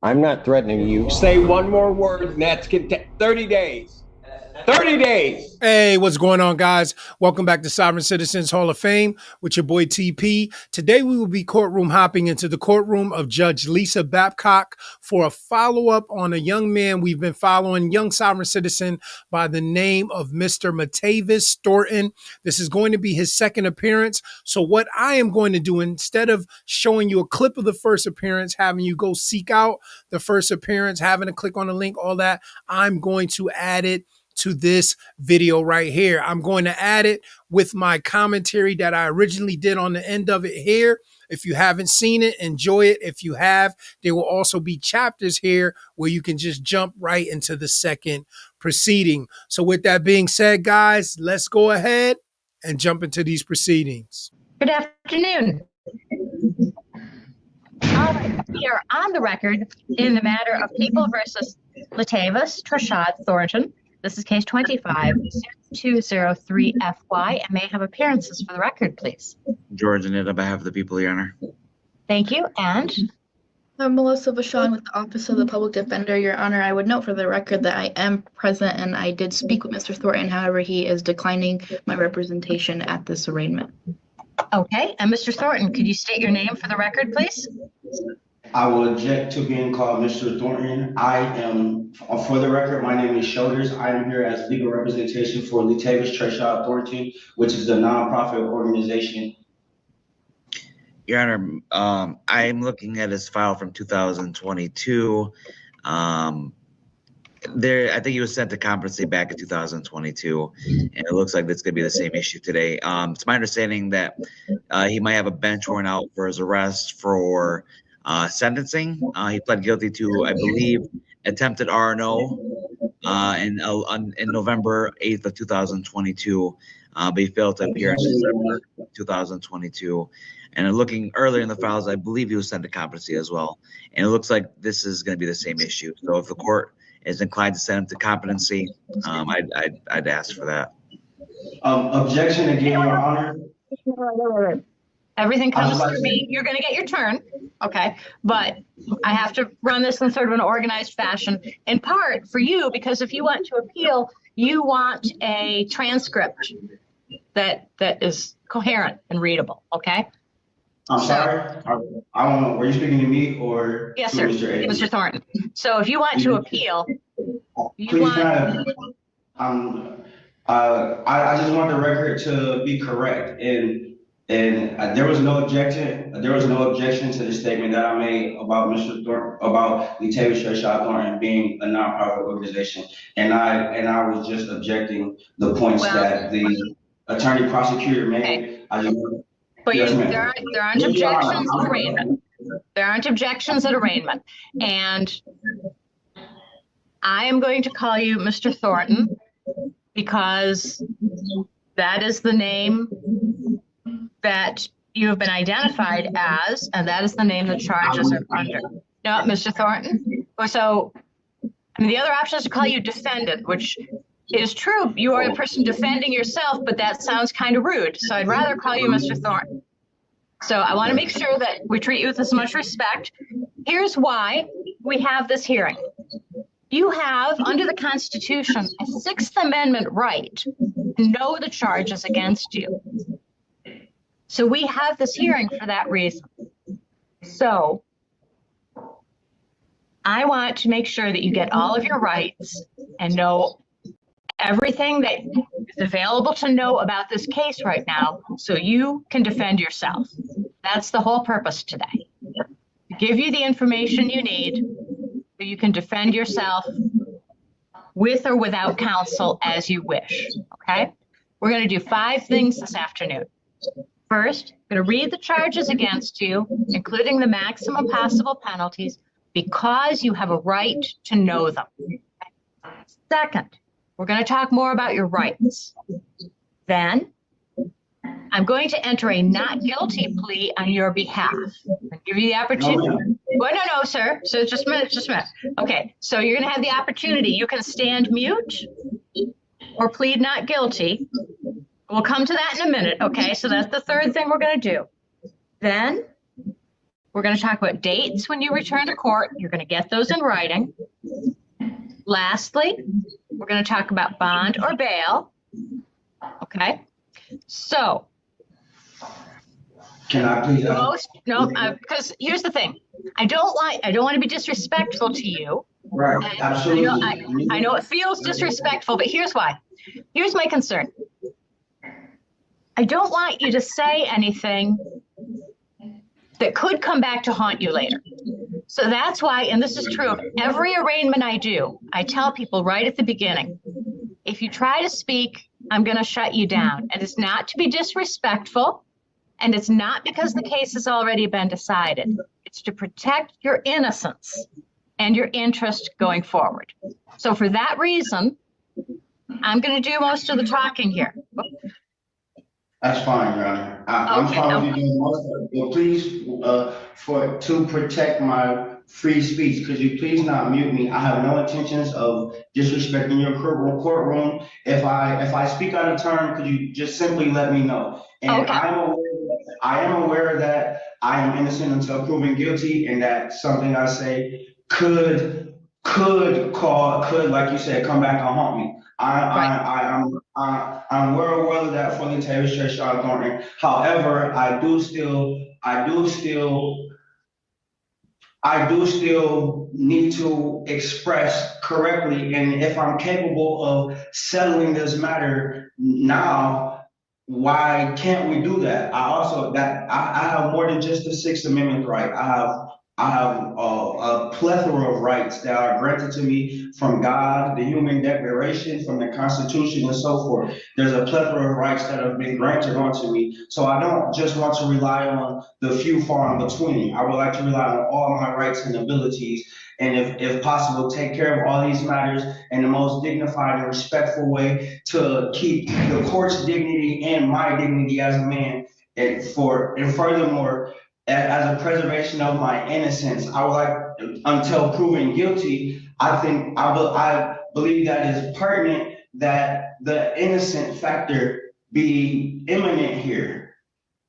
I'm not threatening you. Say one more word, and that's 30 days. 30 days. Hey, what's going on, guys? Welcome back to Sovereign Citizens Hall of Fame with your boy TP. Today, we will be courtroom hopping into the courtroom of Judge Lisa Babcock for a follow-up on a young man we've been following, young sovereign citizen by the name of Mr. Matavis Thornton. This is going to be his second appearance. So what I am going to do, instead of showing you a clip of the first appearance, having you go seek out the first appearance, having to click on the link, all that, I'm going to add it to this video right here. I'm going to add it with my commentary that I originally did on the end of it here. If you haven't seen it, enjoy it. If you have, there will also be chapters here where you can just jump right into the second proceeding. So with that being said, guys, let's go ahead and jump into these proceedings. Good afternoon. All right, we are on the record in the matter of People versus Matavis Thornton. This is case 25-203FY, and may I have appearances for the record, please? George and on behalf of the people, Your Honor. Thank you. And? I'm Melissa Vachon with the Office of the Public Defender, Your Honor. I would note for the record that I am present and I did speak with Mr. Thornton. However, he is declining my representation at this arraignment. Okay. And Mr. Thornton, could you state your name for the record, please? I will object to being called Mr. Thornton. I am, for the record, my name is Shoulders. I am here as legal representation for Matavis Thornton, which is the nonprofit organization. Your Honor, I'm looking at his file from 2022. I think he was sent to competency back in 2022, and it looks like that's going to be the same issue today. It's my understanding that he might have a bench warrant out for his arrest for sentencing. He pled guilty to, I believe, attempted RNO in November 8th of 2022, but he failed to appear in December 2022. And looking earlier in the files, I believe he was sent to competency as well. And it looks like this is going to be the same issue. So if the court is inclined to send him to competency, I'd ask for that. Objection again, Your Honor. Everything comes through me. You're going to get your turn, okay? But I have to run this in sort of an organized fashion, in part for you, because if you want to appeal, you want a transcript that is coherent and readable, okay? I'm sorry. I don't know. Were you speaking to me or yes, to sir, Mr. Thornton. So if you want to appeal, I just want the record to be correct, and there was no objection. There was no objection to the statement that I made about Mr. Thornton, about Matavis Thornton being a nonprofit organization, and I was just objecting the points that the attorney prosecutor made. Okay. But yes, there aren't objections at arraignment. There aren't objections at arraignment. And I am going to call you Mr. Thornton because that is the name that you have been identified as, and that is the name the charges are under. No, Mr. Thornton. So, I mean, the other option is to call you defendant, which is true. You are the person defending yourself, but that sounds kind of rude. So I'd rather call you Mr. Thornton. So I want to make sure that we treat you with as much respect. Here's why we have this hearing. You have, under the Constitution, a Sixth Amendment right to know the charges against you. So we have this hearing for that reason. So I want to make sure that you get all of your rights and know everything that is available to know about this case right now so you can defend yourself. That's the whole purpose today. To give you the information you need so you can defend yourself with or without counsel as you wish, okay? We're going to do 5 things this afternoon. First, I'm going to read the charges against you, including the maximum possible penalties, because you have a right to know them. Second, we're going to talk more about your rights. Then, I'm going to enter a not guilty plea on your behalf. I'll give you the opportunity. Well, no, sir. So just a minute. Okay, so you're going to have the opportunity. You can stand mute or plead not guilty. We'll come to that in a minute, okay? So that's the third thing we're going to do. Then We're going to talk about dates when you return to court. You're going to get those in writing. Lastly, we're going to talk about bond or bail. Okay. So, Can I please? because here's the thing. I don't want to be disrespectful to you. Right. Absolutely. I know it feels disrespectful, but here's why. Here's my concern. I don't want you to say anything that could come back to haunt you later. So that's why, and this is true of every arraignment I do, I tell people right at the beginning, if you try to speak, I'm going to shut you down. And it's not to be disrespectful, and it's not because the case has already been decided. It's to protect your innocence and your interest going forward. So for that reason, I'm going to do most of the talking here. That's fine, Your Honor. I'm fine with you doing most of it. But please, to protect my free speech, could you please not mute me? I have no intentions of disrespecting your courtroom. If I speak out of turn, could you just simply let me know? And Okay. I am aware that I am innocent until proven guilty, and that something I say could, like you said, come back and haunt me. I'm well aware of that for Latavis Thornton. However, I do still need to express correctly, and if I'm capable of settling this matter now, why can't we do that? I have more than just the Sixth Amendment right. I have a plethora of rights that are granted to me from God, the Human Declaration, from the Constitution, and so forth. There's a plethora of rights that have been granted onto me. So I don't just want to rely on the few far in between. I would like to rely on all my rights and abilities, and if possible, take care of all these matters in the most dignified and respectful way to keep the court's dignity and my dignity as a man. And furthermore, as a preservation of my innocence, I would like, until proven guilty, I believe that is pertinent that the innocent factor be imminent here.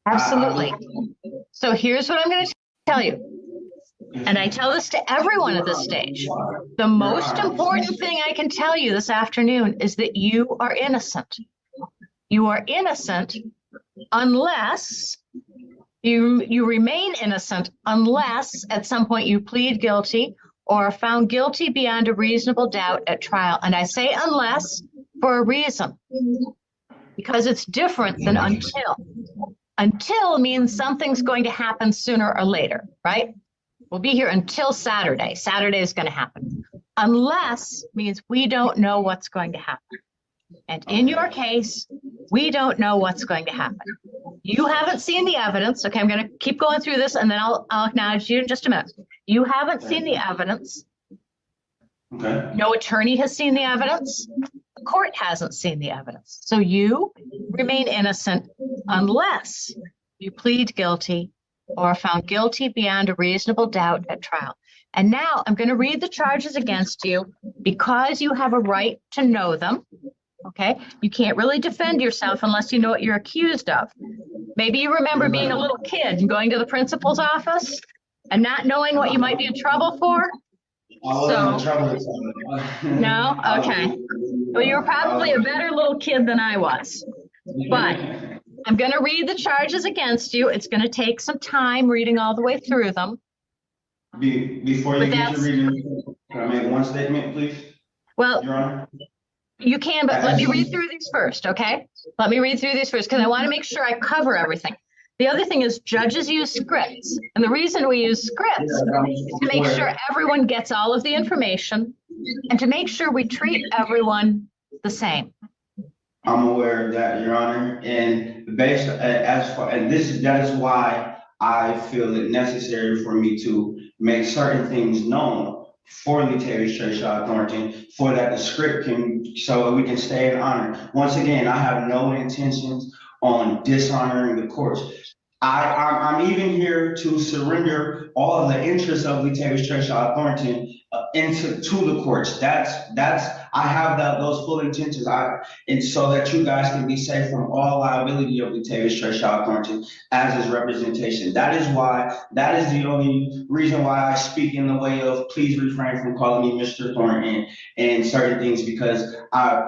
Absolutely. So here's what I'm going to tell you. And I tell this to everyone at this stage. The most important thing I can tell you this afternoon is that you are innocent. You are innocent unless you remain innocent unless at some point you plead guilty or are found guilty beyond a reasonable doubt at trial. And I say unless for a reason, because it's different than until. Until means something's going to happen sooner or later, right? We'll be here until Saturday. Saturday is going to happen. Unless means we don't know what's going to happen. And in your case, we don't know what's going to happen. You haven't seen the evidence. Okay, I'm going to keep going through this and then I'll acknowledge you in just a minute. You haven't seen the evidence. Okay. No attorney has seen the evidence. The court hasn't seen the evidence. So you remain innocent unless you plead guilty or are found guilty beyond a reasonable doubt at trial. And now I'm going to read the charges against you because you have a right to know them. Okay, you can't really defend yourself unless you know what you're accused of. Maybe you remember being a little kid and going to the principal's office and not knowing what you might be in trouble for. I wasn't in trouble. No? Okay. Well, you were probably a better little kid than I was. But I'm going to read the charges against you. It's going to take some time reading all the way through them. Before you get to reading, can I make one statement, please? Well, Your Honor? You can, but let me read through these first, okay? Let me read through these first because I want to make sure I cover everything. The other thing is judges use scripts. And the reason we use scripts is to make sure everyone gets all of the information and to make sure we treat everyone the same. I'm aware of that, Your Honor. And that is why I feel it necessary for me to make certain things known for Latavis Thornton, for that the script so we can stay in honor. Once again, I have no intentions on dishonoring the courts. I'm even here to surrender all of the interests of Latavis Thornton to the courts. That's I have those full intentions. And so that you guys can be safe from all liability of Matavis Thornton as his representation. That is the only reason why I speak in the way of please refrain from calling me Mr. Thornton and certain things, because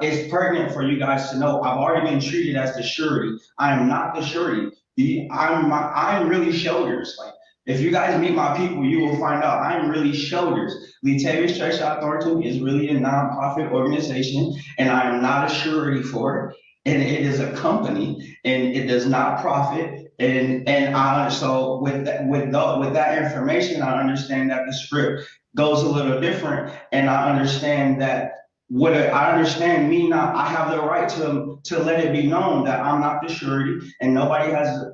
it's pertinent for you guys to know I've already been treated as the surety. I am not the surety. I'm really shoulders. Like, if you guys meet my people, you will find out I'm really shoulders. Matavis Thornton is really a nonprofit organization, and I am not a surety for it. And it is a company, and it does not profit. So with that information, I understand that the script goes a little different, and I understand that I have the right to let it be known that I'm not the surety, and nobody has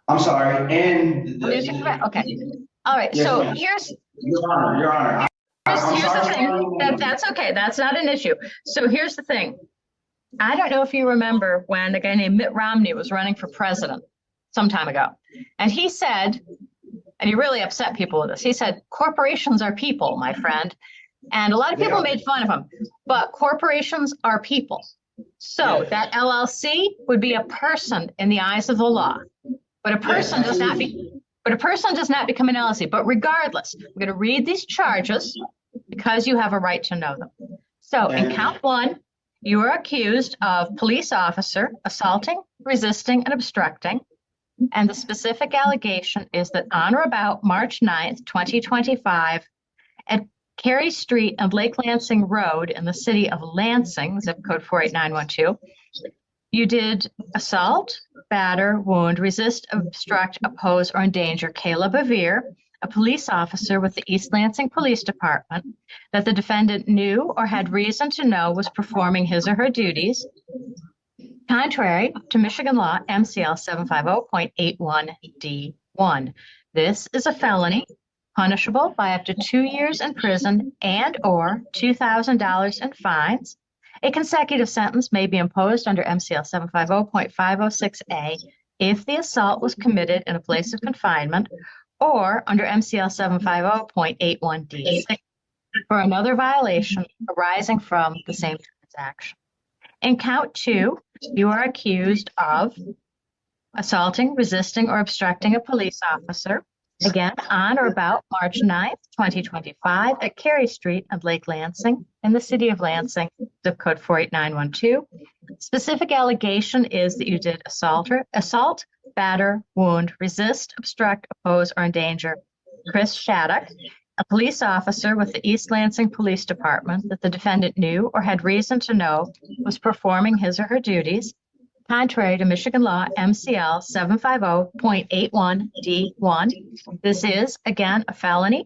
I'm sorry. And okay. All right. Yes, So ma'am. here's Your Honor. here's the thing. That's okay. That's not an issue. So here's the thing. I don't know if you remember when a guy named Mitt Romney was running for president some time ago. And he said, and he really upset people with this, he said, corporations are people, my friend. And a lot of people made fun of him, but corporations are people. So that LLC would be a person in the eyes of the law. But a person does not become an LLC. But regardless, I'm going to read these charges because you have a right to know them. So in count 1, you are accused of police officer assaulting, resisting, and obstructing. And the specific allegation is that on or about March 9th, 2025, at Carey Street and Lake Lansing Road in the city of Lansing, zip code 48912, you did assault, batter, wound, resist, obstruct, oppose, or endanger Kayla Bevere, a police officer with the East Lansing Police Department, that the defendant knew or had reason to know was performing his or her duties, contrary to Michigan law MCL 750.81D1. This is a felony punishable by up to 2 years in prison and or $2,000 in fines. A consecutive sentence may be imposed under MCL 750.506A if the assault was committed in a place of confinement, or under MCL 750.81D6 for another violation arising from the same transaction. In count 2, you are accused of assaulting, resisting, or obstructing a police officer, again, on or about March 9th, 2025, at Carey Street and Lake Lansing in the city of Lansing, zip code 48912. Specific allegation is that you did assault, batter, wound, resist, obstruct, oppose, or endanger Chris Shattuck, a police officer with the East Lansing Police Department that the defendant knew or had reason to know was performing his or her duties, contrary to Michigan law MCL 750.81D1. This is, again, a felony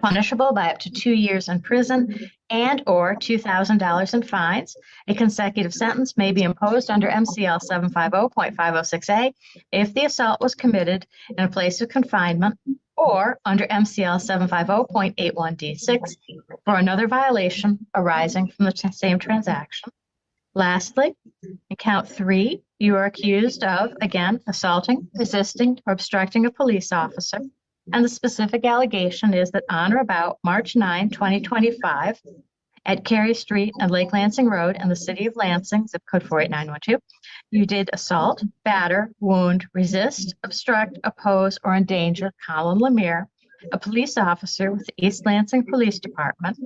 punishable by up to 2 years in prison and or $2,000 in fines. A consecutive sentence may be imposed under MCL 750.506A if the assault was committed in a place of confinement, or under MCL 750.81D6 for another violation arising from the same transaction. Lastly, in count 3, you are accused of, again, assaulting, resisting, or obstructing a police officer. And the specific allegation is that on or about March 9, 2025, at Carey Street and Lake Lansing Road in the city of Lansing, zip code 48912, you did assault, batter, wound, resist, obstruct, oppose, or endanger Colin Lemire, a police officer with the East Lansing Police Department,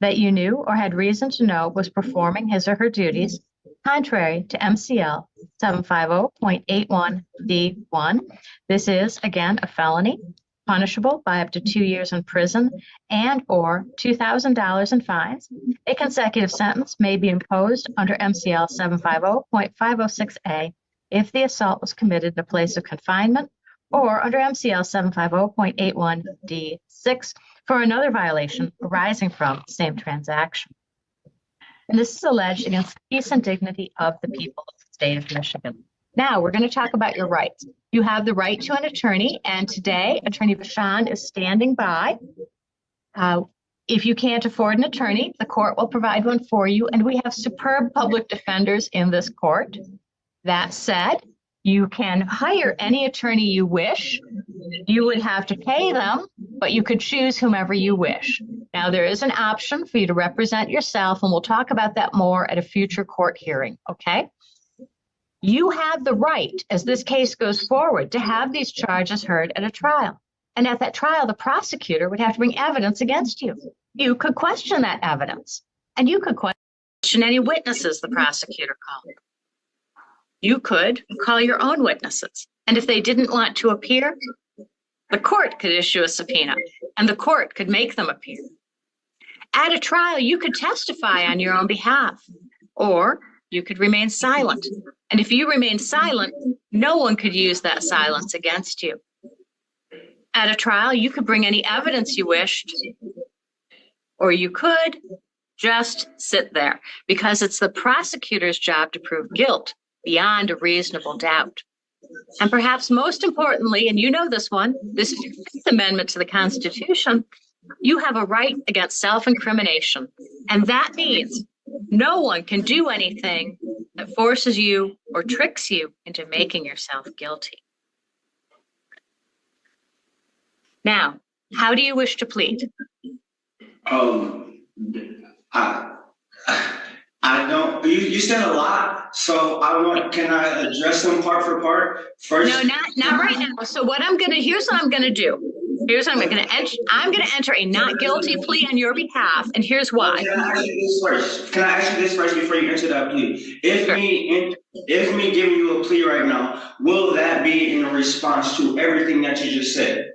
that you knew or had reason to know was performing his or her duties, contrary to MCL 750.81D1. This is, again, a felony punishable by up to 2 years in prison and or $2,000 in fines. A consecutive sentence may be imposed under MCL 750.506A if the assault was committed in a place of confinement, or under MCL 750.81D6 for another violation arising from the same transaction. And this is alleged against the peace and dignity of the people of the state of Michigan. Now, we're going to talk about your rights. You have the right to an attorney, and today, Attorney Vachon is standing by. If you can't afford an attorney, the court will provide one for you, and we have superb public defenders in this court. That said, You can hire any attorney you wish. You would have to pay them, but you could choose whomever you wish. Now, there is an option for you to represent yourself, and we'll talk about that more at a future court hearing, okay? You have the right, as this case goes forward, to have these charges heard at a trial. And at that trial, the prosecutor would have to bring evidence against you. You could question that evidence, and you could question any witnesses the prosecutor called. You could call your own witnesses. And if they didn't want to appear, the court could issue a subpoena, and the court could make them appear. At a trial, you could testify on your own behalf, or you could remain silent. And if you remain silent, no one could use that silence against you. At a trial, you could bring any evidence you wished, or you could just sit there, because it's the prosecutor's job to prove guilt beyond a reasonable doubt. And perhaps most importantly, and you know this one, this is your Fifth Amendment to the Constitution, you have a right against self-incrimination. And that means no one can do anything that forces you or tricks you into making yourself guilty. Now, how do you wish to plead? I don't. You said a lot, so can I address them part for part first? No, not right now. So here's what I'm gonna do. Here's what I'm gonna enter. I'm gonna enter a not guilty plea on your behalf, and here's why. Can I ask you this first before you enter that plea? If me giving you a plea right now, will that be in response to everything that you just said?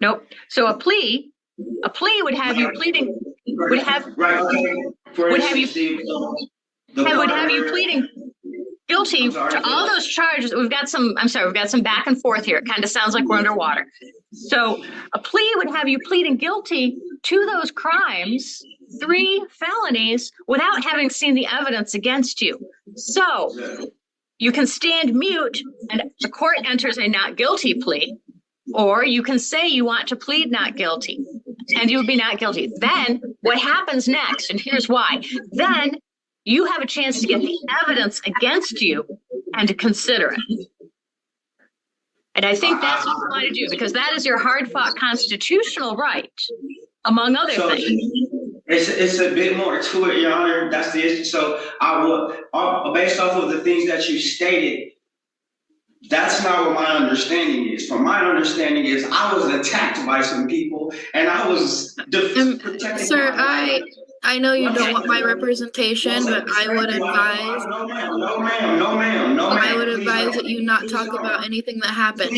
Nope. So a plea would have you pleading. Would have you pleading guilty to all those charges. We've got some back and forth here. It kind of sounds like we're underwater. So a plea would have you pleading guilty to those crimes, 3 felonies, without having seen the evidence against you. So you can stand mute and the court enters a not guilty plea, or you can say you want to plead not guilty and you would be not guilty. Then what happens next, and here's why, then you have a chance to get the evidence against you and to consider it. And I think that's what you want to do, because that is your hard-fought constitutional right, among other things. It's a bit more to it, Your Honor. That's the issue. So based off of the things that you stated, that's not what my understanding is. From my understanding is I was attacked by some people and I was protecting. Sir, I know you don't want my representation, but I would advise. No, ma'am. I would advise that you not talk about anything that happened.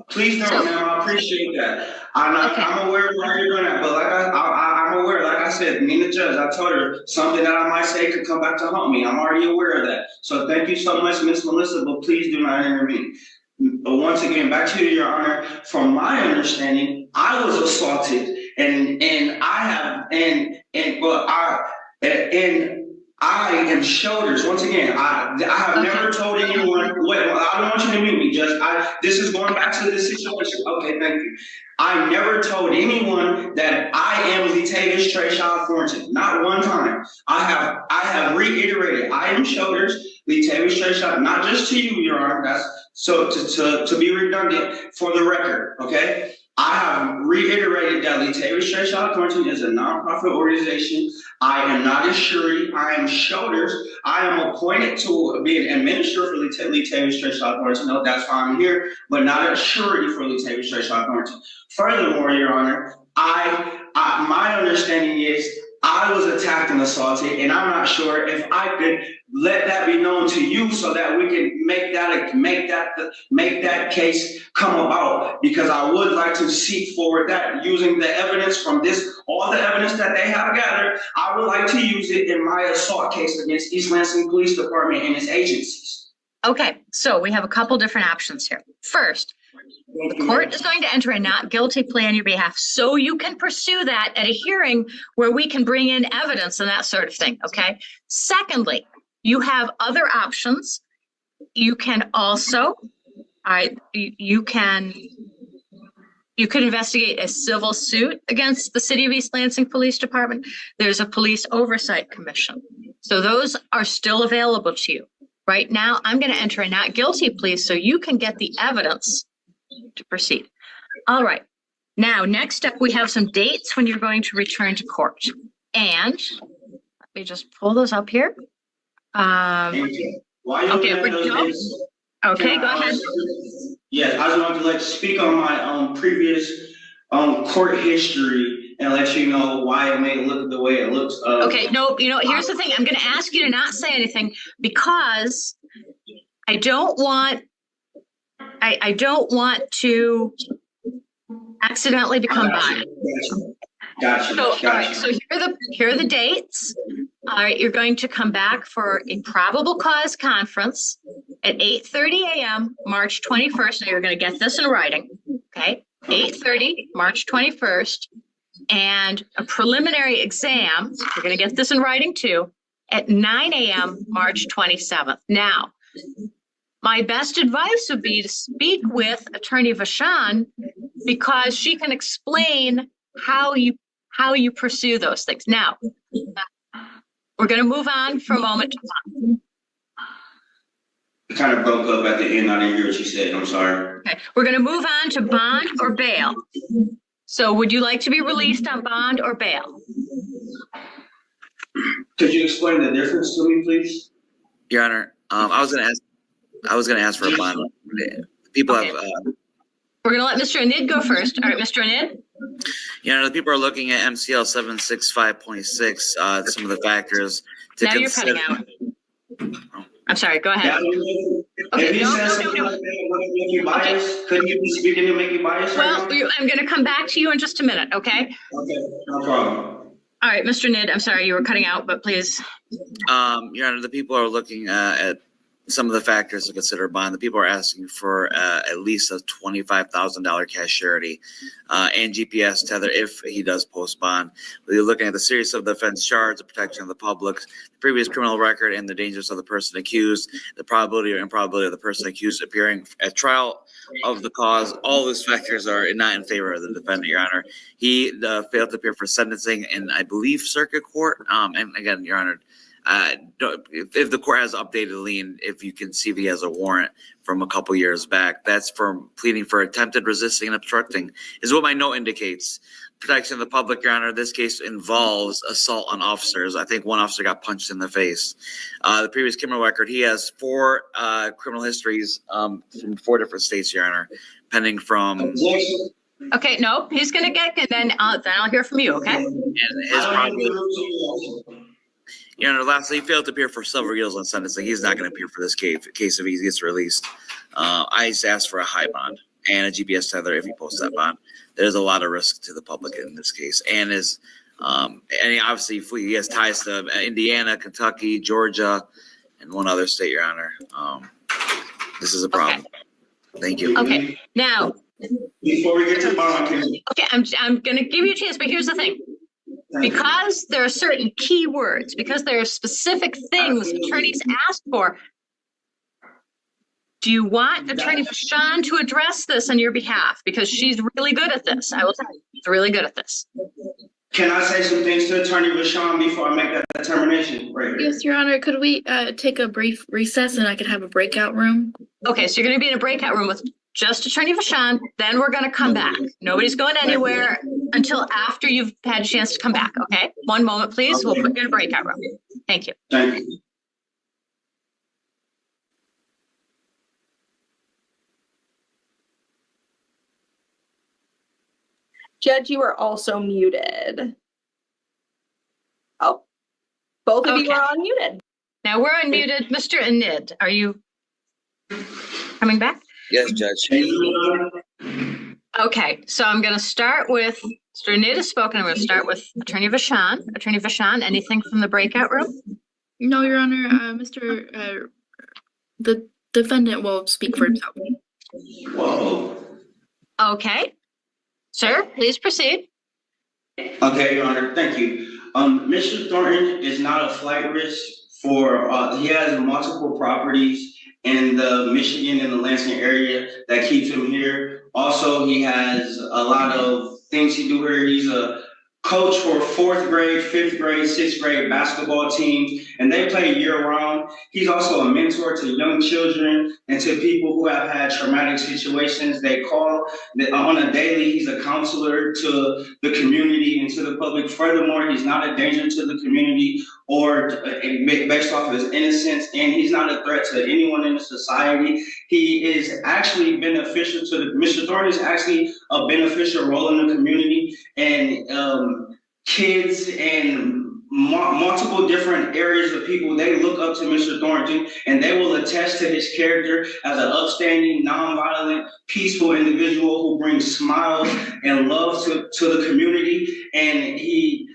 Please don't, ma'am. I appreciate that. I'm aware of where you're going at, but I'm aware. Like I said, me and the judge, I told her something that I might say could come back to haunt me. I'm already aware of that. So thank you so much, Miss Melissa, but please do not intervene. But once again, back to you, Your Honor. From my understanding, I was assaulted, and I am shoulders. Once again, I have never told anyone. I don't want you to mute me, Judge. This is going back to the situation. Okay, thank you. I never told anyone that I am Matavis Thornton. Not one time. I have reiterated. I am shoulders, Matavis, not just to you, Your Honor. That's so to be redundant for the record. Okay. I have reiterated that Matavis Thornton is a nonprofit organization. I am not a surety. I am shoulders. I am appointed to be an administrator for Matavis Thornton. No, that's why I'm here, but not a surety for Matavis Thornton. Furthermore, Your Honor, my understanding is I was attacked and assaulted, and I'm not sure if I could let that be known to you so that we can make that case come about, because I would like to seek forward that using the evidence from all the evidence that they have gathered. I would like to use it in my assault case against East Lansing Police Department and its agencies. Okay, so we have a couple different options here. First, the court is going to enter a not guilty plea on your behalf so you can pursue that at a hearing where we can bring in evidence and that sort of thing, okay? Secondly, you have other options. You can also, you could investigate a civil suit against the City of East Lansing Police Department. There's a police oversight commission. So those are still available to you, Right now, I'm going to enter a not guilty plea so you can get the evidence to proceed. All right. Now, next up, we have some dates when you're going to return to court. And let me just pull those up here. Okay, okay, go ahead. Yes, I just wanted to speak on my previous court history and let you know why it may look the way it looks. Okay, no, here's the thing. I'm going to ask you to not say anything because I don't want to accidentally become biased. Gotcha. So, all right, so here are the dates. All right, you're going to come back for a probable cause conference at 8:30 a.m. March 21st. Now you're going to get this in writing, okay? 8:30, March 21st, and a preliminary exam. You're going to get this in writing too at 9 a.m. March 27th. Now, my best advice would be to speak with Attorney Vachon because she can explain how you pursue those things. Now, we're going to move on for a moment. It kind of broke up at the end. I didn't hear what you said. I'm sorry. Okay, we're going to move on to bond or bail. So would you like to be released on bond or bail? Could you explain the difference to me, please? Your Honor, I was going to ask for a bond. People Okay. have. We're going to let Mr. Anid go first. All right, Mr. Anid. The people are looking at MCL 765.6. Some of the factors to Now consider. you're cutting out. I'm sorry. Go ahead. Okay, If you no, said no, something no, like that, would it make you biased? Could you be speaking to make you biased Well, right now? I'm going to come back to you in just a minute, okay? Okay, no problem. All right, Mr. Nid, I'm sorry you were cutting out, but please. Your Honor, the people are looking at some of the factors to consider bond. The people are asking for at least a $25,000 cash surety and GPS tether if he does post bond. We're looking at the seriousness of the offense charge, the protection of the public, the previous criminal record, and the dangers of the person accused, the probability or improbability of the person accused appearing at trial of the cause. All those factors are not in favor of the defendant, Your Honor. He failed to appear for sentencing in, I believe, circuit court. And again, Your Honor, if the court has updated the lien, if you can see if he has a warrant from a couple years back, that's for pleading for attempted resisting and obstructing, is what my note indicates. Protection of the public, Your Honor. This case involves assault on officers. I think one officer got punched in the face. The previous criminal record, he has 4 criminal histories from 4 different states, Your Honor, pending from. Okay, no, he's going to get, and then I'll hear from you, okay? And his Your Honor, lastly, he failed to appear for several years on sentencing. He's not going to appear for this case if he gets released. I just asked for a high bond and a GPS tether if he posts that bond. There's a lot of risk to the public in this case. And obviously he has ties to Indiana, Kentucky, Georgia, and one other state, Your Honor. This is a problem. Okay. Thank you. Okay, now. Before we get to bond, okay, I'm going to give you a chance, but here's the thing. Because there are certain key words, because there are specific things attorneys ask for, do you want Attorney Vachon to address this on your behalf? Because she's really good at this. I will tell you, she's really good at this. Can I say some things to Attorney Vachon before I make that determination? Right. Yes, Your Honor. Could we take a brief recess and I could have a breakout room? Okay, so you're going to be in a breakout room with just Attorney Vachon, then we're going to come back. Nobody's going anywhere until after you've had a chance to come back, okay? One moment, please. Okay. We'll put you in a breakout room. Thank you. Thank you. Judge, you are also muted. Oh, both of you are unmuted. Now we're unmuted. Mr. Anid, are you coming back? Yes, Judge. Okay, so I'm going to start with, Mr. Anid has spoken. I'm going to start with Attorney Vachon. Attorney Vachon, anything from the breakout room? No, Your Honor. The defendant will speak for himself. Whoa. Okay. Sir, please proceed. Okay, Your Honor. Thank you. Mr. Thornton is not a flight risk for, he has multiple properties in the Michigan and the Lansing area that keeps him here. Also, he has a lot of things he do here. He's a coach for 4th grade, 5th grade, 6th grade basketball teams, and they play year-round. He's also a mentor to young children and to people who have had traumatic situations. They call on a daily. He's a counselor to the community and to the public. Furthermore, he's not a danger to the community or based off of his innocence, and he's not a threat to anyone in the society. He is actually beneficial to Mr. Thornton is actually a beneficial role in the community, and kids and multiple different areas of people, they look up to Mr. Thornton, and they will attest to his character as an upstanding, nonviolent, peaceful individual who brings smiles and love to the community. And he,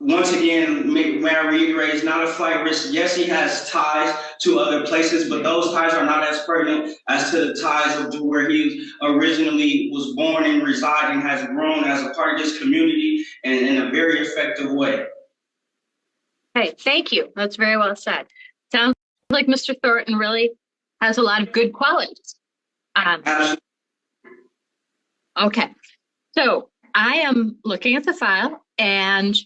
once again, may I reiterate, is not a flight risk. Yes, he has ties to other places, but those ties are not as pertinent as to the ties of where he originally was born and reside and has grown as a part of this community and in a very effective way. Okay, thank you. That's very well said. Sounds like Mr. Thornton really has a lot of good qualities. Okay, so I am looking at the file, and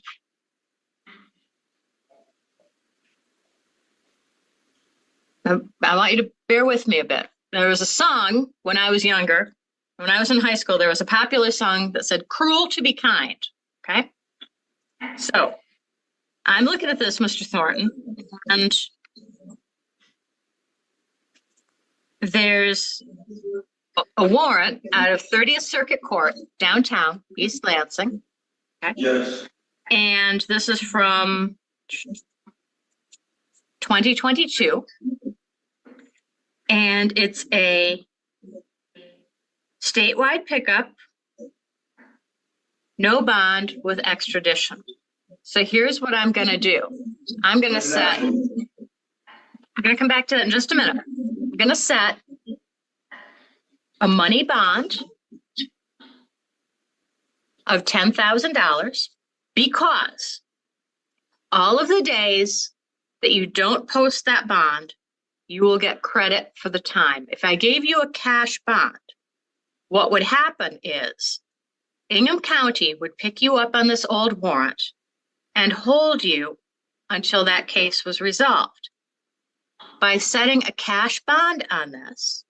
I want you to bear with me a bit. There was a song when I was younger. When I was in high school, there was a popular song that said, "Cruel to be kind." Okay? So I'm looking at this, Mr. Thornton, and there's a warrant out of 30th Circuit Court, downtown, East Lansing. Okay? Yes. And this is from 2022. And it's a statewide pickup, no bond with extradition. So here's what I'm going to do. I'm going to come back to that in just a minute. I'm going to set a money bond of $10,000 because all of the days that you don't post that bond, you will get credit for the time. If I gave you a cash bond, what would happen is Ingham County would pick you up on this old warrant and hold you until that case was resolved. By setting a cash bond on this,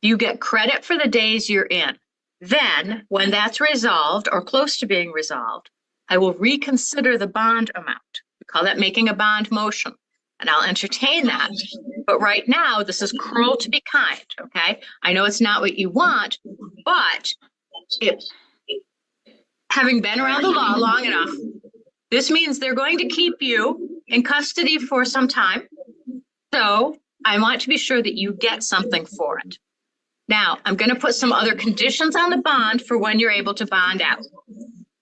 you get credit for the days you're in. Then, when that's resolved or close to being resolved, I will reconsider the bond amount. We call that making a bond motion. And I'll entertain that. But right now, this is cruel to be kind, okay? I know it's not what you want, but having been around the law long enough, this means they're going to keep you in custody for some time. So I want to be sure that you get something for it. Now, I'm going to put some other conditions on the bond for when you're able to bond out.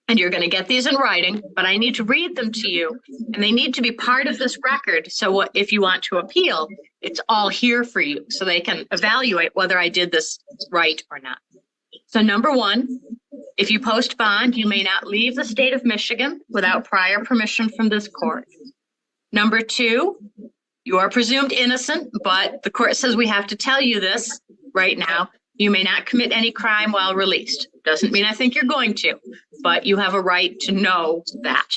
And you're going to get these in writing, but I need to read them to you, and they need to be part of this record. So if you want to appeal, it's all here for you so they can evaluate whether I did this right or not. So number one, if you post bond, you may not leave the state of Michigan without prior permission from this court. Number two, you are presumed innocent, but the court says we have to tell you this right now. You may not commit any crime while released. Doesn't mean I think you're going to, but you have a right to know that.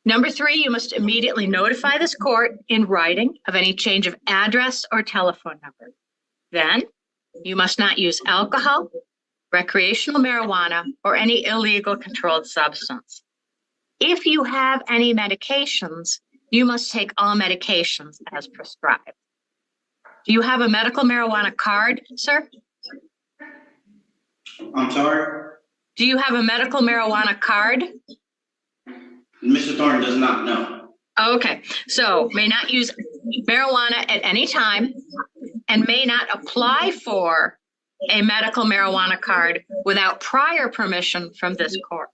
Number three, you must immediately notify this court in writing of any change of address or telephone number. Then you must not use alcohol, recreational marijuana, or any illegal controlled substance. If you have any medications, you must take all medications as prescribed. Do you have a medical marijuana card, sir? I'm sorry? Do you have a medical marijuana card? Mr. Thornton does not know. Okay, so may not use marijuana at any time and may not apply for a medical marijuana card without prior permission from this court.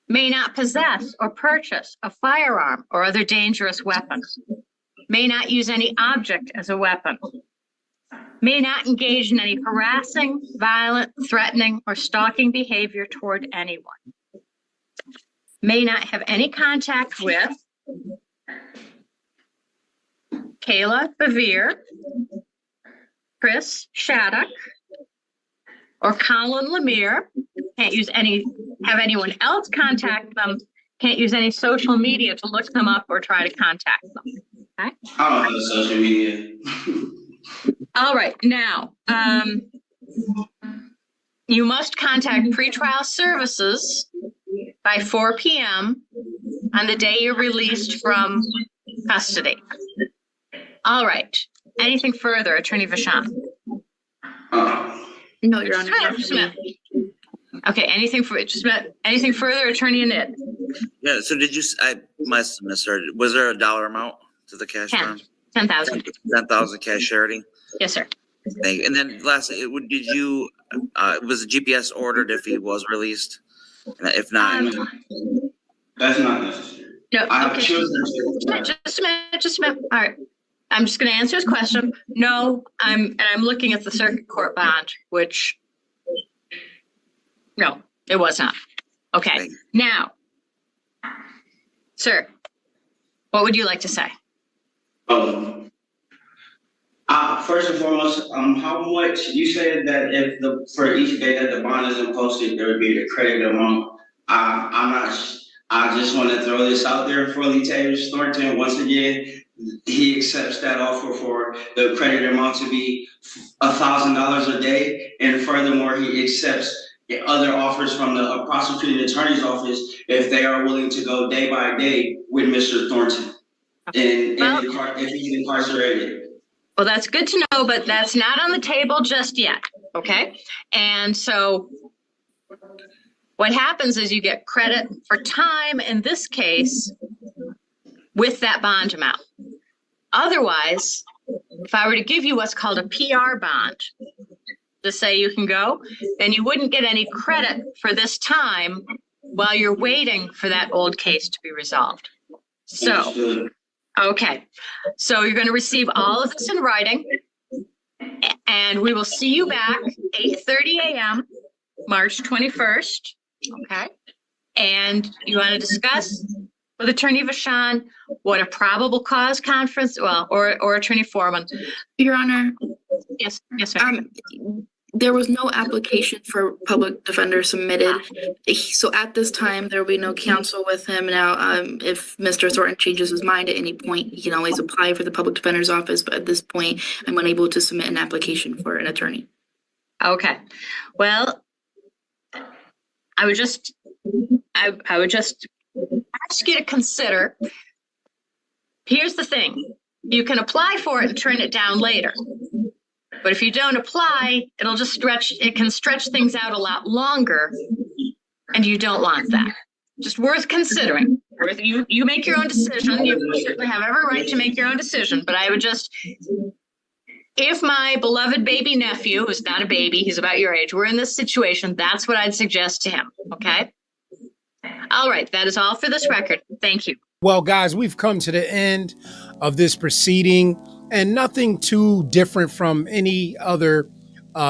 May not possess or purchase a firearm or other dangerous weapon. May not use any object as a weapon. May not engage in any harassing, violent, threatening, or stalking behavior toward anyone. May not have any contact with Kayla Bevere, Chris Shattuck, or Colin Lemire. Can't use any have anyone else contact them. Can't use any social media to look them up or try to contact them. Okay. I don't have social media. All right. Now, you must contact pretrial services by 4 p.m. on the day you're released from custody. All right. Anything further, Attorney Vachon? No, Your Honor. Smith. Okay. Anything further, Attorney Anid? Yeah. So did you? I must have misheard. Was there a dollar amount to the cash bond? 10,000. 10,000 cash charity. Yes, sir. Thank you. And then lastly, did you? Was the GPS ordered if he was released? If not, That's not necessary. No. I have Okay. children. Just a minute. All right. I'm just going to answer his question. No, I'm looking at the circuit court bond, which no, it was not. Okay. Now, sir, what would you like to say? First and foremost, how much you said that if for each day that the bond isn't posted, there would be the credit amount. I'm not. I just want to throw this out there for Matavis Thornton once again. He accepts that offer for the credit amount to be $1,000 a day, and furthermore, he accepts other offers from the prosecuting attorney's office if they are willing to go day by day with Mr. Thornton, if he's incarcerated. Well, that's good to know, but that's not on the table just yet. Okay, and so what happens is you get credit for time in this case with that bond amount. Otherwise, if I were to give you what's called a PR bond to say you can go, then you wouldn't get any credit for this time while you're waiting for that old case to be resolved. So, okay. So you're going to receive all of this in writing, and we will see you back 8:30 a.m. March 21st. Okay. And you want to discuss with Attorney Vachon what a probable cause conference, or Attorney Foreman. Your Honor. Yes, ma'am. There was no application for public defender submitted. So at this time, there will be no counsel with him. Now, if Mr. Thornton changes his mind at any point, he can always apply for the public defender's office. But at this point, I'm unable to submit an application for an attorney. Okay. Well, I would just ask you to consider. Here's the thing. You can apply for it and turn it down later. But if you don't apply, it can stretch things out a lot longer, and you don't want that. Just worth considering. You make your own decision. You certainly have every right to make your own decision, but I would just, if my beloved baby nephew, who's not a baby, he's about your age, we're in this situation, that's what I'd suggest to him, okay? All right, that is all for this record. Thank you. Well, guys, we've come to the end of this proceeding, and nothing too different from any other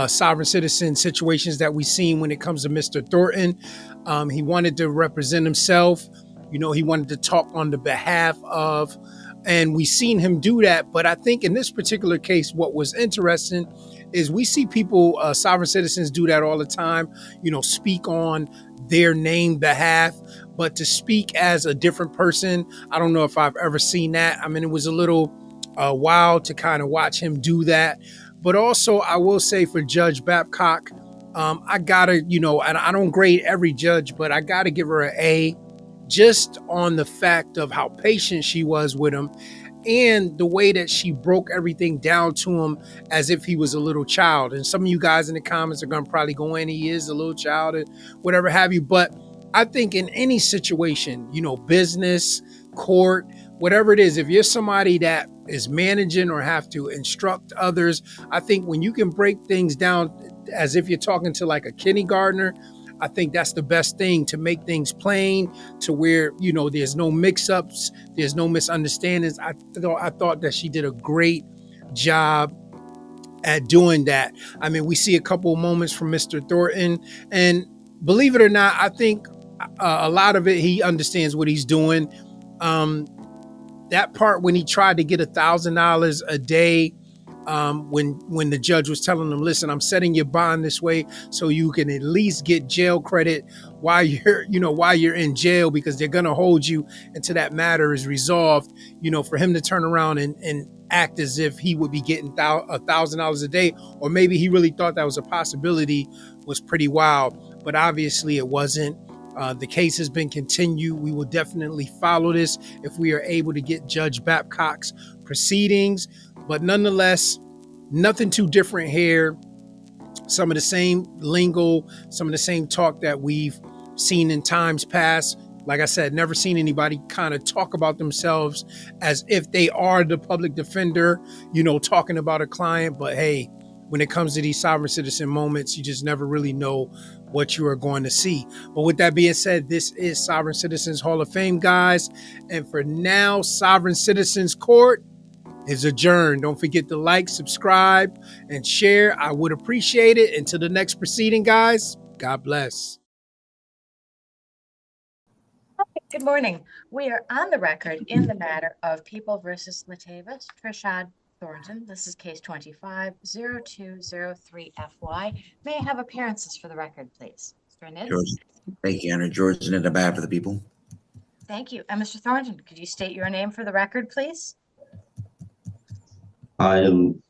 sovereign citizen situations that we've seen when it comes to Mr. Thornton. He wanted to represent himself. You know, he wanted to talk on the behalf of, and we've seen him do that. But I think in this particular case, what was interesting is we see people, sovereign citizens, do that all the time, you know, speak on their named behalf, but to speak as a different person, I don't know if I've ever seen that. I mean, it was a little wild to kind of watch him do that. But also, I will say for Judge Babcock, I gotta, you know, and I don't grade every judge, but I gotta give her an A just on the fact of how patient she was with him and the way that she broke everything down to him as if he was a little child. And some of you guys in the comments are going to probably go in, he is a little child and whatever have you. But I think in any situation, you know, business, court, whatever it is, if you're somebody that is managing or have to instruct others, I think when you can break things down as if you're talking to like a kindergartner, I think that's the best thing, to make things plain to where, you know, there's no mix-ups, there's no misunderstandings. I thought that she did a great job at doing that. I mean, we see a couple of moments from Mr. Thornton, and believe it or not, I think a lot of it, he understands what he's doing. That part when he tried to get $1,000 a day when the judge was telling them, listen, I'm setting your bond this way so you can at least get jail credit while you're in jail, because they're going to hold you until that matter is resolved. For him to turn around and act as if he would be getting $1,000 a day, or maybe he really thought that was a possibility, was pretty wild. But obviously it wasn't. The case has been continued. We will definitely follow this if we are able to get Judge Babcock's proceedings. But nonetheless, nothing too different here. Some of the same lingo, some of the same talk that we've seen in times past. Like I said, never seen anybody kind of talk about themselves as if they are the public defender, talking about a client. But hey, when it comes to these sovereign citizen moments, you just never really know what you are going to see. But with that being said, this is Sovereign Citizens Hall of Fame, guys. And for now, Sovereign Citizens Court is adjourned. Don't forget to like, subscribe, and share. I would appreciate it. Until the next proceeding, guys, God bless. Good morning. We are on the record in the matter of People versus Matavis Thornton. This is case 25-0203-FY. May I have appearances for the record, please? Mr. Anid? George, thank you, Honor. George Anid, on behalf of the people. Thank you. And Mr. Thornton, could you state your name for the record, please? I am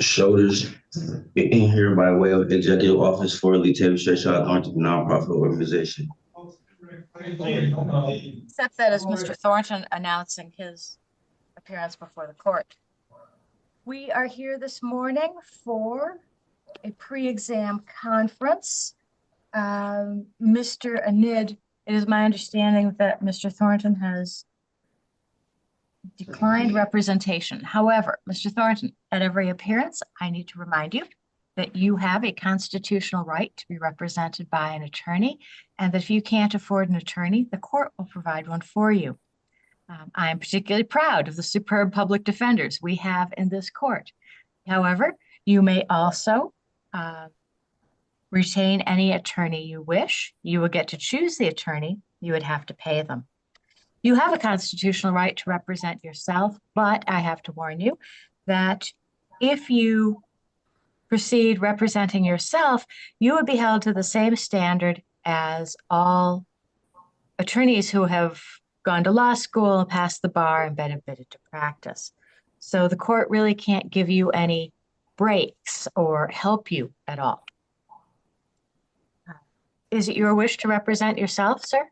Shoulders in here by way of Executive Office for Matavis Thornton, nonprofit organization. Accept that as Mr. Thornton announcing his appearance before the court. We are here this morning for a pre-exam conference. Mr. Anid, it is my understanding that Mr. Thornton has declined representation. However, Mr. Thornton, at every appearance, I need to remind you that you have a constitutional right to be represented by an attorney, and that if you can't afford an attorney, the court will provide one for you. I am particularly proud of the superb public defenders we have in this court. However, you may also retain any attorney you wish. You will get to choose the attorney. You would have to pay them. You have a constitutional right to represent yourself, but I have to warn you that if you proceed representing yourself, you would be held to the same standard as all attorneys who have gone to law school and passed the bar and been admitted to practice. So the court really can't give you any breaks or help you at all. Is it your wish to represent yourself, sir?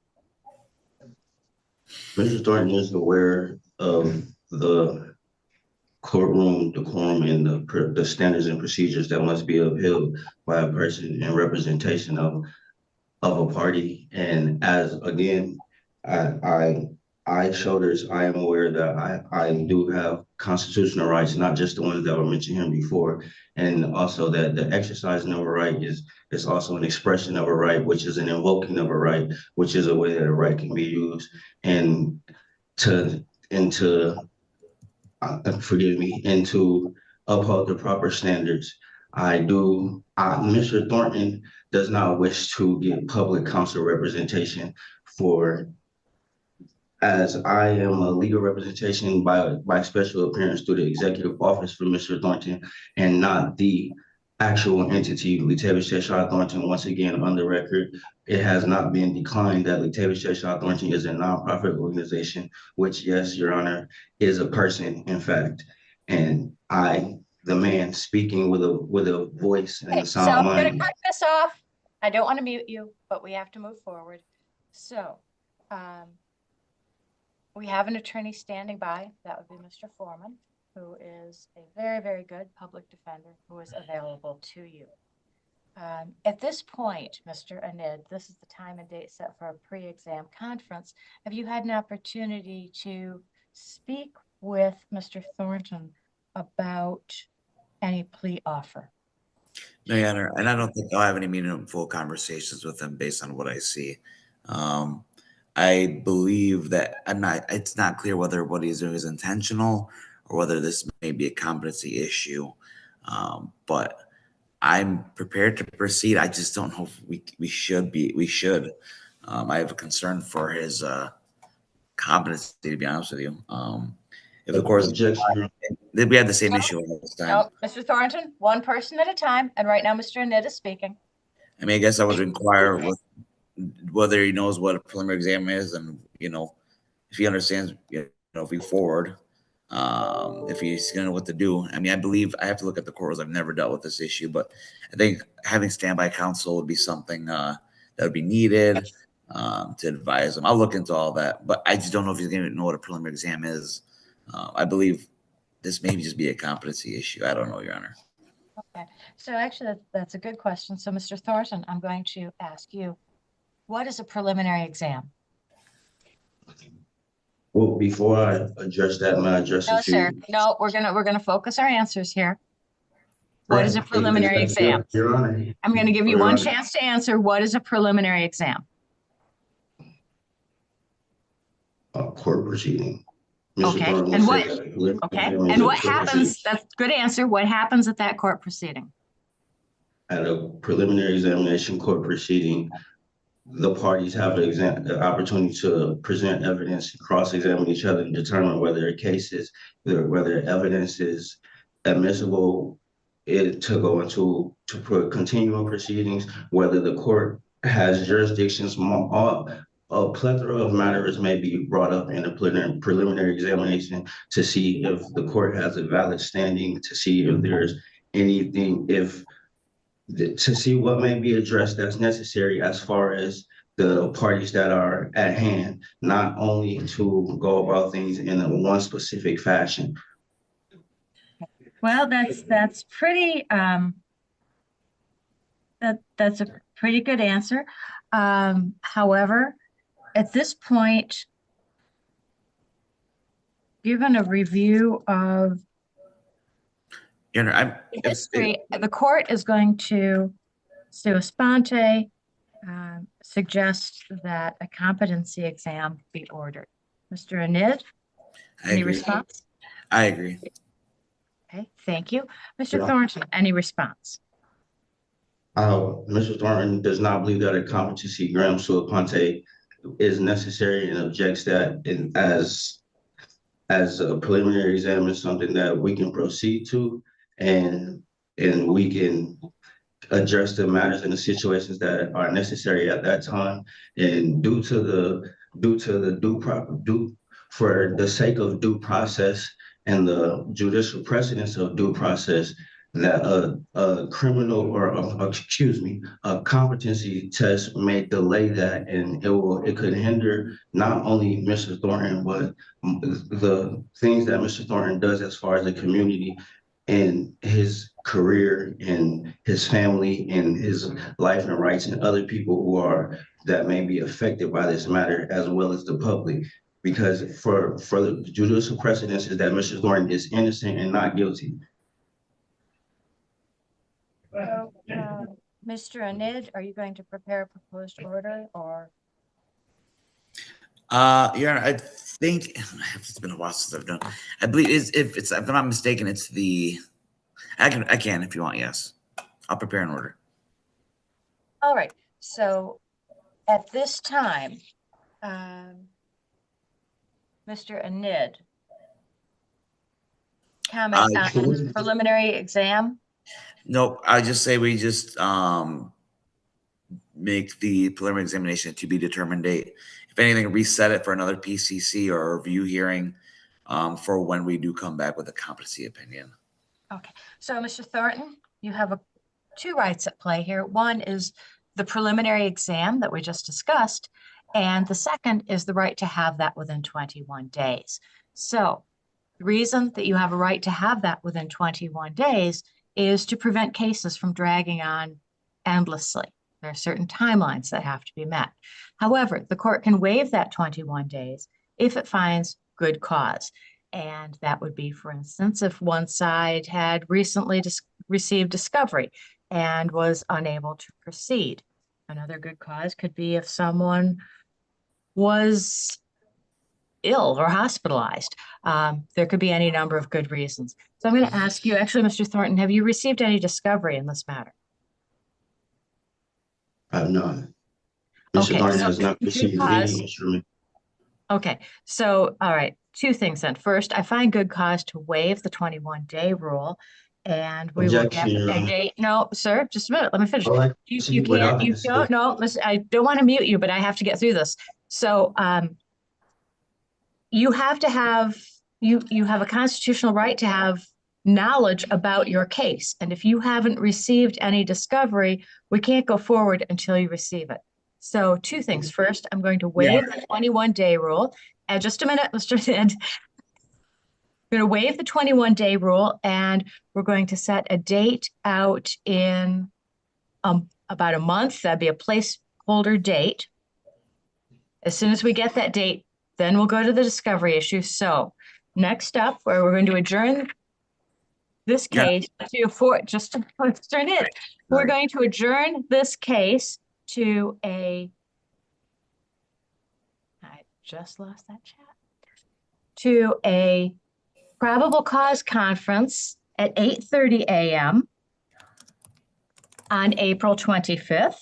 Mr. Thornton is aware of the courtroom decorum and the standards and procedures that must be upheld by a person in representation of a party. And as again, Shoulders, I am aware that I do have constitutional rights, not just the ones that were mentioned here before, and also that the exercising of a right is also an expression of a right, which is an invoking of a right, which is a way that a right can be used and to uphold the proper standards. Mr. Thornton does not wish to get public counsel representation as I am a legal representation by special appearance through the executive office for Mr. Thornton and not the actual entity, Matavis Thornton. Once again, on the record, it has not been declined that Matavis Thornton is a nonprofit organization, which, yes, Your Honor, is a person, in fact. And I, the man speaking with a voice and a sound mind. So I'm going to cut this off. I don't want to mute you, but we have to move forward. So, we have an attorney standing by. That would be Mr. Foreman, who is a very, very good public defender who is available to you. At this point, Mr. Anid, this is the time and date set for a pre-exam conference. Have you had an opportunity to speak with Mr. Thornton about any plea offer? No, Your Honor, and I don't think I'll have any meaningful conversations with him based on what I see. I believe that it's not clear whether what he's doing is intentional or whether this may be a competency issue. But I'm prepared to proceed. I just don't know if we should. I have a concern for his competency, to be honest with you. If the court is, Objection. we had the same issue last time. No, Mr. Thornton, one person at a time. And right now, Mr. Annette is speaking. I mean, I guess I would inquire with whether he knows what a preliminary exam is, and if he understands, if we forward, if he's gonna know what to do. I mean, I believe I have to look at the court rules. I've never dealt with this issue, but I think having standby counsel would be something that would be needed to advise him. I'll look into all that, but I just don't know if he's gonna know what a preliminary exam is. I believe this may just be a competency issue. I don't know, Your Honor. Okay, so actually that's a good question. So Mr. Thornton, I'm going to ask you, what is a preliminary exam? Well, before I address that, may I address No, a few? sir. No, we're gonna focus our answers here. What is a Right. preliminary exam? Your Honor. I'm going to give you Your one Honor. chance to answer. What is a preliminary exam? Court proceeding. Mr. Okay, Thornton and will what- say that. Okay, Let me and what just finish happens? it. That's a good answer. What happens at that court proceeding? At a preliminary examination court proceeding, the parties have the opportunity to present evidence, cross-examine each other, and determine whether a case is, whether evidence is admissible to go into continuing proceedings, whether the court has jurisdictions. A plethora of matters may be brought up in a preliminary examination to see if the court has a valid standing, to see if there's anything, to see what may be addressed that's necessary as far as the parties that are at hand, not only to go about things in one specific fashion. Well, that's pretty that's a pretty good answer. However, at this point, given a review of Your Honor, history, the court is going to sua sponte suggest that a competency exam be ordered. Mr. Anid, I any agree. response? I agree. Okay, thank you. Mr. Yeah. Thornton, any response? Mr. Thornton does not believe that a competency exam sua sponte is necessary and objects that as a preliminary exam is something that we can proceed to and we can address the matters and the situations that are necessary at that time. And for the sake of due process and the judicial precedence of due process, that a criminal or a competency test may delay that, and it could hinder not only Mr. Thornton, but the things that Mr. Thornton does as far as the community and his career and his family and his life and rights, and other people that may be affected by this matter, as well as the public. Because for the judicial precedence is that Mr. Thornton is innocent and not guilty. So, Mr. Anid, are you going to prepare a proposed order or? Your Honor, I think it's been a while since I've done. I believe if I'm not mistaken, it's the. I can if you want. Yes, I'll prepare an order. All right. So, at this time, Mr. Anid, comment on the preliminary exam. No, I just say we just make the preliminary examination to be determined date. If anything, reset it for another PCC or review hearing for when we do come back with a competency opinion. Okay. So, Mr. Thornton, you have two rights at play here. One is the preliminary exam that we just discussed, and the second is the right to have that within 21 days. So, the reason that you have a right to have that within 21 days is to prevent cases from dragging on endlessly. There are certain timelines that have to be met. However, the court can waive that 21 days if it finds good cause. And that would be, for instance, if one side had recently received discovery and was unable to proceed. Another good cause could be if someone was ill or hospitalized. There could be any number of good reasons. So I'm going to ask you, actually, Mr. Thornton, have you received any discovery in this matter? I have not. Mr. Okay, Thornton so has not received any because- instrument. Okay, so, all right. two things then. First, I find good cause to waive the 21-day rule, and we will get a date. No, sir, just a minute. Let me finish. You can't, you don't, no, listen, I don't want to mute you, but I have to get through this. So, you have to have, you have a constitutional right to have knowledge about your case. And if you haven't received any discovery, we can't go forward until you receive it. So two things. First, I'm going to waive the 21-day rule. And just a minute, Mr. Sid. We're going to waive the 21-day rule, and we're going to set a date out in about a month. That'd be a placeholder date. As soon as we get that date, then we'll go to the discovery issue. So next up, where we're going to adjourn this case we're going to adjourn this case to I just lost that chat, to a probable cause conference at 8:30 a.m. on April 25th.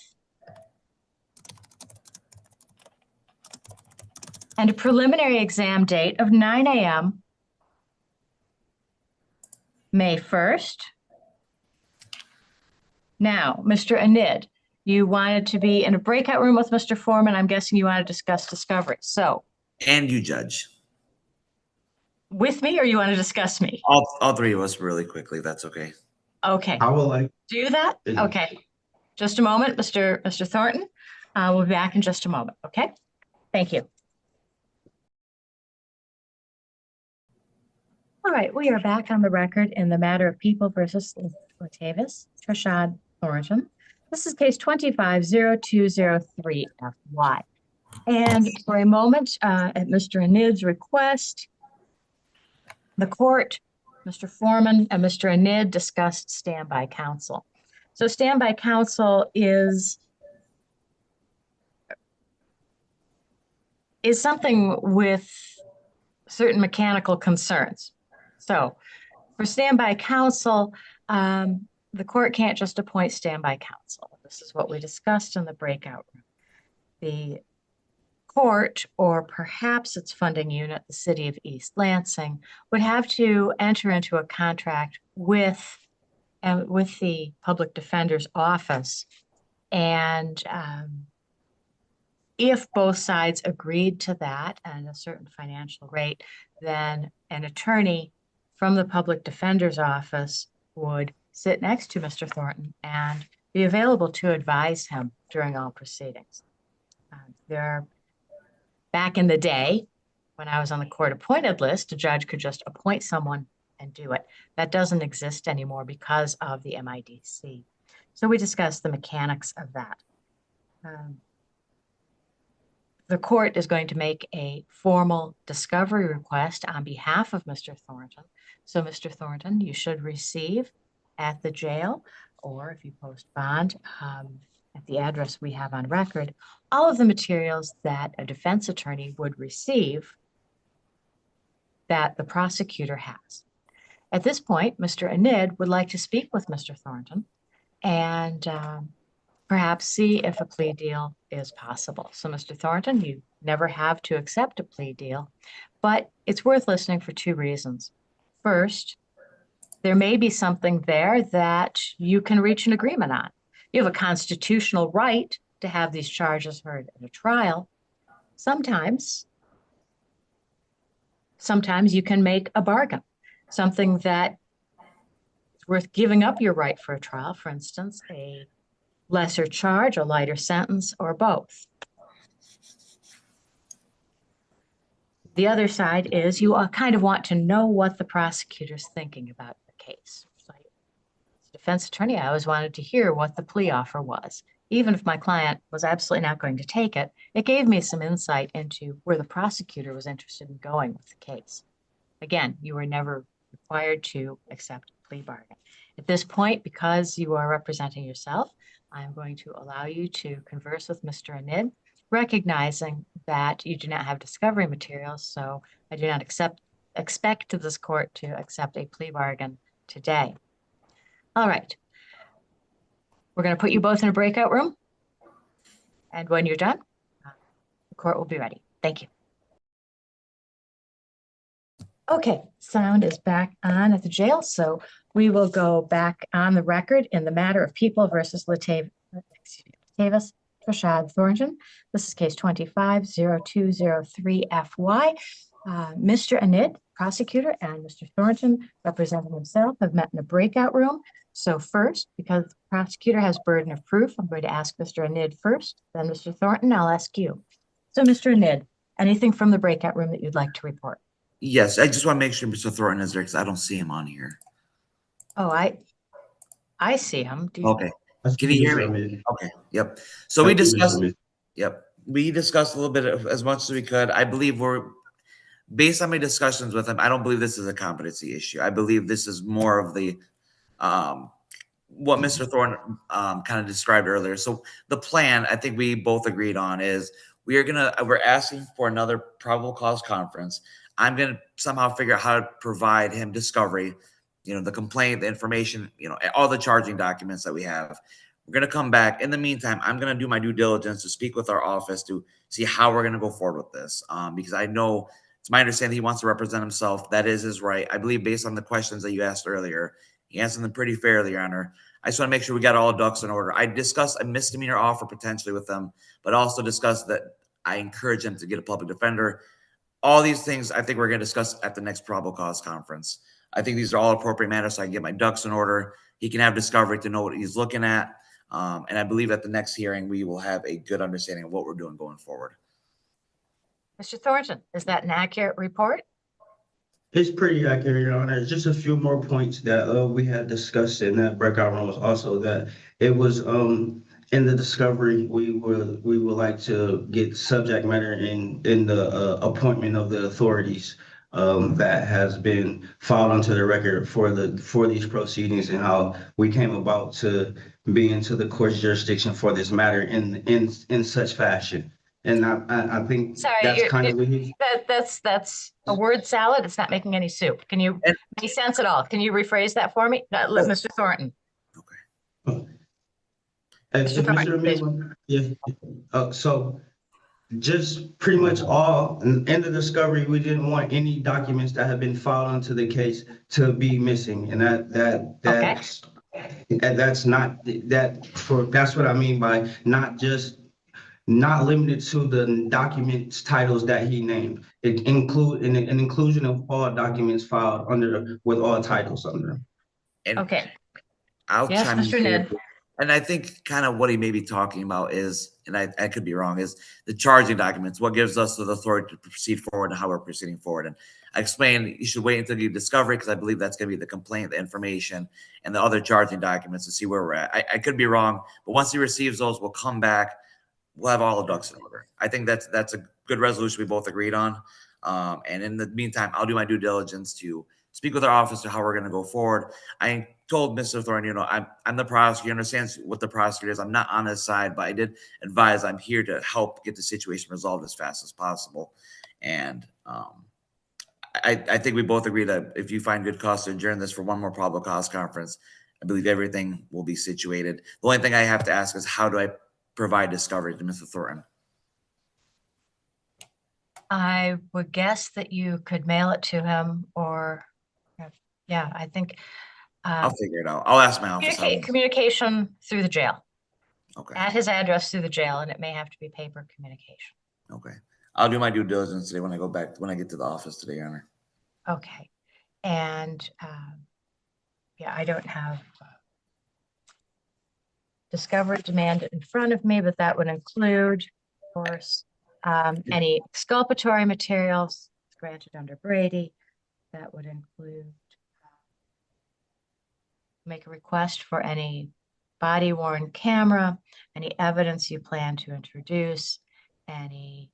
And a preliminary exam date of 9 a.m. May 1st. Now, Mr. Anid, you wanted to be in a breakout room with Mr. Foreman. I'm guessing you want to discuss discovery. So. And you, Judge. With me, or you want to discuss me? All three of us really quickly. That's okay. Okay. I will like do that. Okay. Just a moment, Mr. Thornton. We'll be back in just a moment. Okay. Thank you. All right, we are back on the record in the matter of People versus Matavis Thornton. This is case 25-0203-FY. And for a moment, at Mr. Anid's request, the court, Mr. Foreman and Mr. Anid discussed standby counsel. So standby counsel is something with certain mechanical concerns. So for standby counsel, the court can't just appoint standby counsel. This is what we discussed in the breakout room. The court, or perhaps its funding unit, the city of East Lansing, would have to enter into a contract with the public defender's office. And if both sides agreed to that and a certain financial rate, then an attorney from the public defender's office would sit next to Mr. Thornton and be available to advise him during all proceedings. Back in the day, when I was on the court appointed list, a judge could just appoint someone and do it. That doesn't exist anymore because of the MIDC. So we discussed the mechanics of that. The court is going to make a formal discovery request on behalf of Mr. Thornton. So Mr. Thornton, you should receive at the jail, or if you post bond at the address we have on record, all of the materials that a defense attorney would receive that the prosecutor has. At this point, Mr. Anid would like to speak with Mr. Thornton and perhaps see if a plea deal is possible. So Mr. Thornton, you never have to accept a plea deal, but it's worth listening for two reasons. First, there may be something there that you can reach an agreement on. You have a constitutional right to have these charges heard at a trial. Sometimes you can make a bargain, something that is worth giving up your right for a trial, for instance, a lesser charge, a lighter sentence, or both. The other side is you kind of want to know what the prosecutor's thinking about the case. So, as a defense attorney, I always wanted to hear what the plea offer was. Even if my client was absolutely not going to take it, it gave me some insight into where the prosecutor was interested in going with the case. Again, you were never required to accept a plea bargain. At this point, because you are representing yourself, I'm going to allow you to converse with Mr. Anid, recognizing that you do not have discovery materials, so I do not expect this court to accept a plea bargain today. All right. We're going to put you both in a breakout room, and when you're done, the court will be ready. Thank you. Okay, sound is back on at the jail, so we will go back on the record in the matter of People versus Latavis Rashad Thornton. This is case 25-0203 FY. Mr. Anid, prosecutor, and Mr. Thornton, representing himself, have met in a breakout room. So first, because the prosecutor has burden of proof, I'm going to ask Mr. Anid first, then Mr. Thornton, I'll ask you. So Mr. Anid, anything from the breakout room that you'd like to report? Yes, I just want to make sure Mr. Thornton is there because I don't see him on here. Oh, I see him. Okay. Can you hear me? Okay. Yep. So we discussed. Yep. We discussed a little bit of as much as we could. I believe based on my discussions with him, I don't believe this is a competency issue. I believe this is more of the what Mr. Thornton kind of described earlier. So the plan, I think we both agreed on, is we're asking for another probable cause conference. I'm gonna somehow figure out how to provide him discovery, the complaint, the information, all the charging documents that we have. We're gonna come back. In the meantime, I'm gonna do my due diligence to speak with our office to see how we're gonna go forward with this. Because I know it's my understanding he wants to represent himself. That is his right. I believe based on the questions that you asked earlier, he answered them pretty fairly, Your Honor. I just want to make sure we got all ducks in order. I discussed a misdemeanor offer potentially with them, but also discussed that I encourage him to get a public defender. All these things I think we're going to discuss at the next probable cause conference. I think these are all appropriate matters so I can get my ducks in order. He can have discovery to know what he's looking at. And I believe at the next hearing, we will have a good understanding of what we're doing going forward. Mr. Thornton, is that an accurate report? It's pretty accurate, Your Honor. Just a few more points that we had discussed in that breakout room was also that it was in the discovery we would like to get subject matter in the appointment of the authorities that has been filed onto the record for these proceedings and how we came about to be into the court's jurisdiction for this matter in such fashion. And I think that's kind of what that's a word salad. It's not making any soup. Can you any sense at all? Can you rephrase that for me, Mr. Thornton? Okay. Mr. Thornton, So just pretty much all in the discovery, we didn't want any documents that have been filed onto the case to be missing, and that's what I mean by not limited to the documents titles that he named. It include an inclusion of all documents filed with all titles under them. Okay. I'll yes, chime Mr. in Ned. And I think kind of what he may be talking about is, and I could be wrong, is the charging documents, what gives us the authority to proceed forward and how we're proceeding forward. And I explained you should wait until you discover it because I believe that's going to be the complaint, the information, and the other charging documents to see where we're at. I could be wrong, but once he receives those, we'll come back. We'll have all the ducks in order. I think that's a good resolution we both agreed on. And in the meantime, I'll do my due diligence to speak with our office to how we're going to go forward. I told Mr. Thornton, I'm the prosecutor, understands what the prosecutor is. I'm not on his side, but I did advise I'm here to help get the situation resolved as fast as possible. And I think we both agree that if you find good cause to adjourn this for one more probable cause conference, I believe everything will be situated. The only thing I have to ask is how do I provide discovery to Mr. Thornton? I would guess that you could mail it to him or, yeah, I think. I'll figure it out. I'll ask my office. Communication through the jail. Okay. At his address through the jail, and it may have to be paper communication. Okay. I'll do my due diligence today when I get to the office today, Your Honor. Okay. And yeah, I don't have discovery demand in front of me, but that would include, of course, any exculpatory materials granted under Brady. That would include make a request for any body-worn camera, any evidence you plan to introduce, any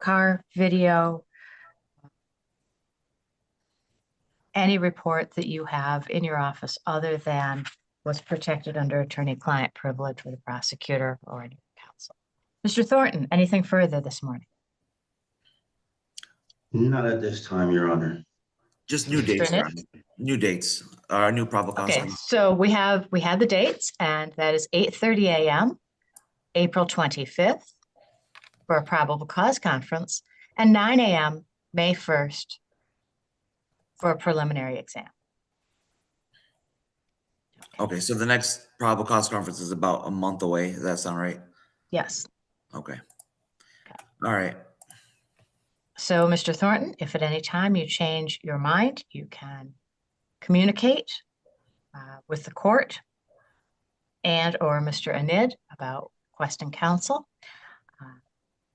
car video, any report that you have in your office other than was protected under attorney-client privilege with a prosecutor or any counsel. Mr. Thornton, anything further this morning? Not at this time, Your Honor. Just new dates, Your Honor. New dates. New probable cause. Okay, so we had the dates, and that is 8:30 a.m., April 25th, for a probable cause conference, and 9 a.m. May 1st for a preliminary exam. Okay, so the next probable cause conference is about a month away. Does that sound right? Yes. Okay. All right. So, Mr. Thornton, if at any time you change your mind, you can communicate with the court and or Mr. Anid about requesting counsel.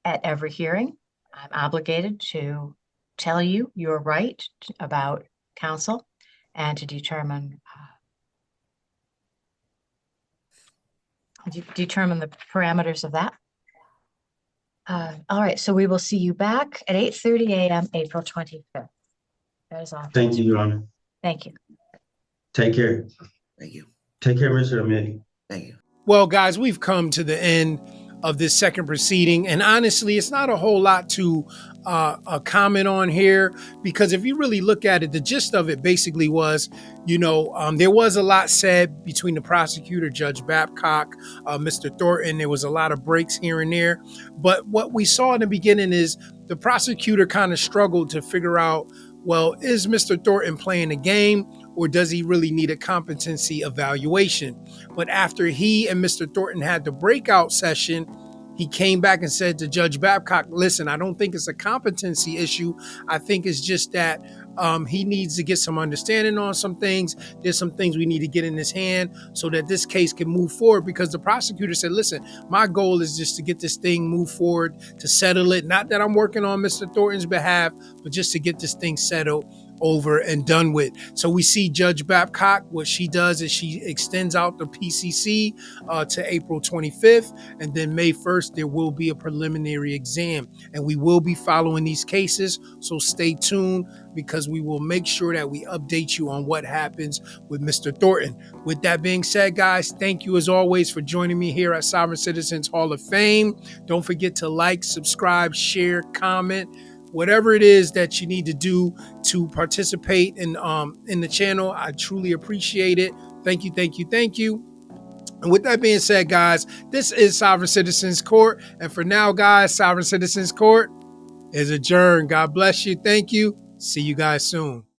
At every hearing, I'm obligated to tell you your right about counsel and to determine the parameters of that. All right, so we will see you back at 8:30 a.m. April 25th. That is all. Thank you, Your Honor. Thank you. Take care. Thank you. Take care, Mr. Amidi. Thank you. Well, guys, we've come to the end of this second proceeding. And honestly, it's not a whole lot to comment on here, because if you really look at it, the gist of it basically was, there was a lot said between the prosecutor, Judge Babcock, Mr. Thornton. There was a lot of breaks here and there. But what we saw in the beginning is the prosecutor kind of struggled to figure out, well, is Mr. Thornton playing a game, or does he really need a competency evaluation? But after he and Mr. Thornton had the breakout session, he came back and said to Judge Babcock, listen, I don't think it's a competency issue. I think it's just that he needs to get some understanding on some things. There's some things we need to get in his hand so that this case can move forward, because the prosecutor said, listen, my goal is just to get this thing moved forward, to settle it. Not that I'm working on Mr. Thornton's behalf, but just to get this thing settled, over and done with. So we see Judge Babcock, what she does is she extends out the PCC to April 25th, and then May 1st, there will be a preliminary exam, and we will be following these cases. So stay tuned, because we will make sure that we update you on what happens with Mr. Thornton. With that being said, guys, thank you as always for joining me here at Sovereign Citizens Hall of Fame. Don't forget to like, subscribe, share, comment, whatever it is that you need to do to participate in the channel. I truly appreciate it. Thank you, thank you, thank you. And with that being said, guys, this is Sovereign Citizens Court. And for now, guys, Sovereign Citizens Court is adjourned. God bless you. Thank you. See you guys soon.